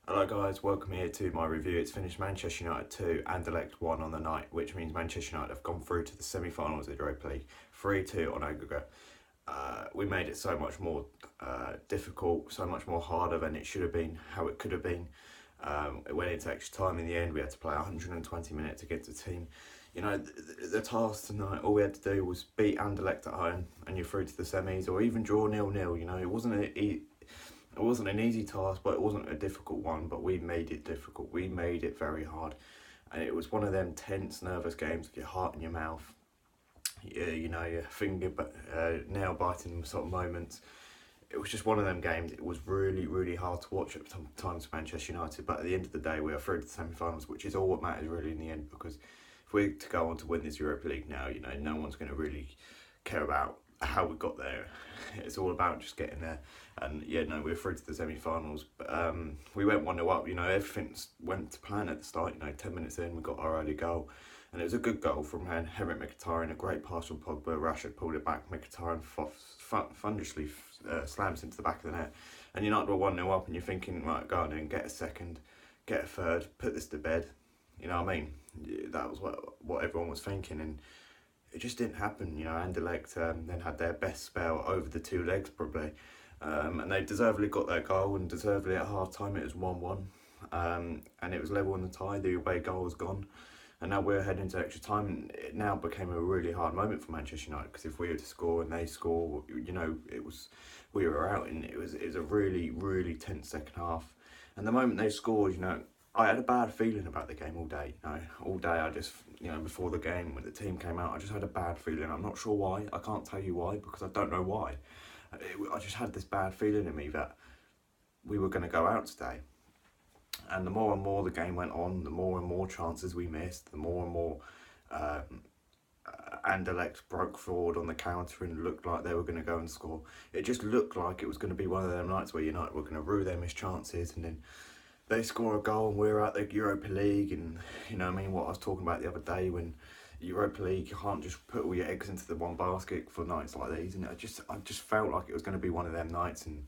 Hello guys, welcome here to my review. It's finished Manchester United 2, Anderlecht 1 on the night, which means Manchester United have gone through to the semi-finals of the Europa League, 3-2 on aggregate. We made it so much more difficult, so much more harder than it should have been, how it could have been. It went into extra time in the end. We had to play 120 minutes against a team. You know, the task tonight, all we had to do was beat Anderlecht at home and you're through to the semis, or even draw 0-0. You know, it wasn't an easy task, but it wasn't a difficult one. But we made it difficult. We made it very hard, and it was one of them tense, nervous games with your heart in your mouth. You know, your finger, nail biting sort of moments. It was just one of them games. It was really, really hard to watch at times for Manchester United. But at the end of the day, we are through to the semi-finals, which is all what matters really in the end. Because if we're to go on to win this Europa League now, you know, no one's going to really care about how we got there. It's all about just getting there. And yeah, no, we were through to the semi-finals. But we went 1-0 up. You know, everything went to plan at the start. You know, 10 minutes in, we got our early goal. And it was a good goal from Henrik Mkhitaryan, a great pass from Pogba. Rashford pulled it back. Mkhitaryan thunderously slams into the back of the net. And United were 1-0 up, and you're thinking, right, go on in, get a second, get a third, put this to bed. You know what I mean? That was what everyone was thinking, and it just didn't happen. You know, Anderlecht then had their best spell over the two legs probably, and they deservedly got their goal, and deservedly at half time it was 1-1, and it was level on the tie. The away goal was gone. And now we're heading to extra time, and it now became a really hard moment for Manchester United, because if we were to score and they score, you know, we were out, and it was a really, really tense second half. And the moment they scored, you know, I had a bad feeling about the game all day. You know, all day I just, you know, before the game when the team came out, I just had a bad feeling. I'm not sure why. I can't tell you why, because I don't know why. I just had this bad feeling in me that we were going to go out today. And the more and more the game went on, the more and more chances we missed, the more and more Anderlecht broke forward on the counter and looked like they were going to go and score. It just looked like it was going to be one of them nights where United were going to rue their missed chances, and then they score a goal and we're at the Europa League. And you know what I mean, what I was talking about the other day, when Europa League, you can't just put all your eggs into the one basket for nights like these. And I just felt like it was going to be one of them nights, and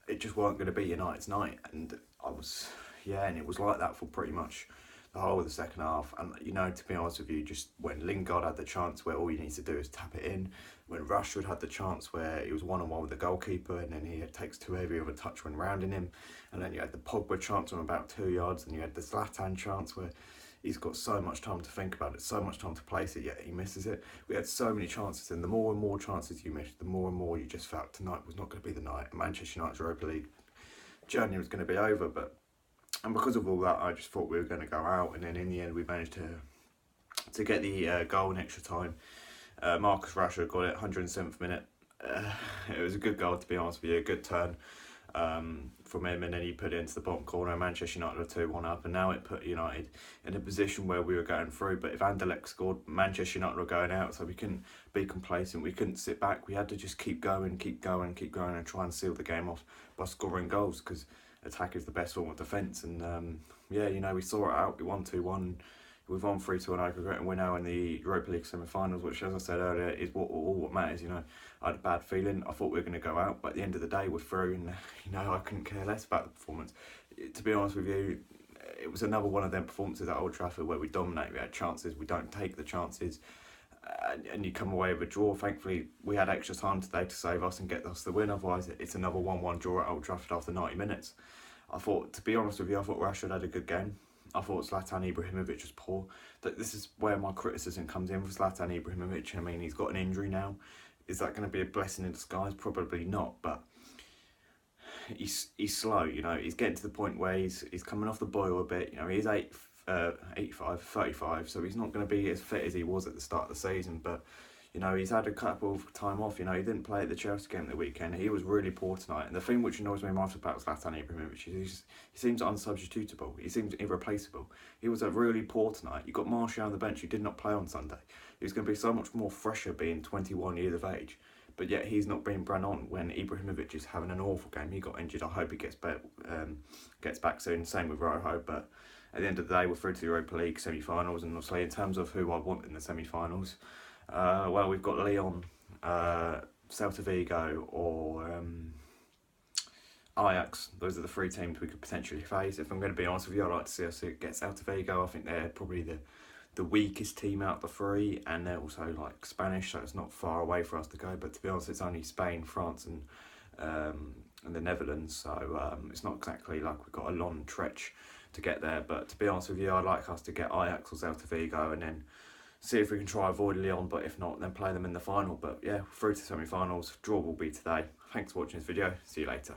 it just weren't going to be United's night. And and it was like that for pretty much the whole of the second half. And you know, to be honest with you, just when Lingard had the chance where all you need to do is tap it in, when Rashford had the chance where he was 1-on-1 with the goalkeeper, and then he takes too heavy of a touch when rounding him, and then you had the Pogba chance from about 2 yards, and you had the Zlatan chance where he's got so much time to think about it, so much time to place it, yet he misses it. We had so many chances, and the more and more chances you missed, the more and more you just felt tonight was not going to be the night. Manchester United's Europa League journey was going to be over. And because of all that, I just thought we were going to go out, and then in the end we managed to get the goal in extra time. Marcus Rashford got it, 107th minute. It was a good goal, to be honest with you, a good turn from him, and then he put it into the bottom corner. Manchester United were 2-1 up, and now it put United in a position where we were going through. But if Anderlecht scored, Manchester United were going out, so we couldn't be complacent, we couldn't sit back. We had to just keep going, and try and seal the game off by scoring goals, because attack is the best form of defence. And you know, we saw it out. We won 2-1. We've won 3-2 on aggregate, and we're now in the Europa League semi-finals, which, as I said earlier, is what matters. You know, I had a bad feeling. I thought we were going to go out, but at the end of the day, we're through, and you know, I couldn't care less about the performance. To be honest with you, it was another one of them performances at Old Trafford where we dominate. We had chances, we don't take the chances, and you come away with a draw. Thankfully, we had extra time today to save us and get us the win. Otherwise, it's another 1-1 draw at Old Trafford after 90 minutes. To be honest with you, I thought Rashford had a good game. I thought Zlatan Ibrahimovic was poor. This is where my criticism comes in for Zlatan Ibrahimovic. I mean, he's got an injury now. Is that going to be a blessing in disguise? Probably not, but he's slow, you know. He's getting to the point where he's coming off the boil a bit. You know, he's 35, so he's not going to be as fit as he was at the start of the season, but you know, he's had a couple of time off. You know, he didn't play at the Chelsea game the weekend. He was really poor tonight. And the thing which annoys me most about Zlatan Ibrahimovic is he seems unsubstitutable. He seems irreplaceable. He was really poor tonight. You got Martial on the bench who did not play on Sunday. He was going to be so much more fresher being 21 years of age. But yet he's not being brought on when Ibrahimovic is having an awful game. He got injured. I hope he gets back soon. Same with Rojo. But at the end of the day, we're through to the Europa League semi-finals. And obviously, in terms of who I want in the semi-finals, well, we've got Lyon, Celta Vigo, or Ajax. Those are the 3 teams we could potentially face. If I'm going to be honest with you, I'd like to see us get Celta Vigo. I think they're probably the weakest team out of the 3, and they're also like Spanish, so it's not far away for us to go. But to be honest, it's only Spain, France, and the Netherlands, so it's not exactly like we've got a long stretch to get there. But to be honest with you, I'd like us to get Ajax or Celta Vigo and then see if we can try avoid Lyon, but if not, then play them in the final. But yeah, through to semi-finals. Draw will be today. Thanks for watching this video. See you later.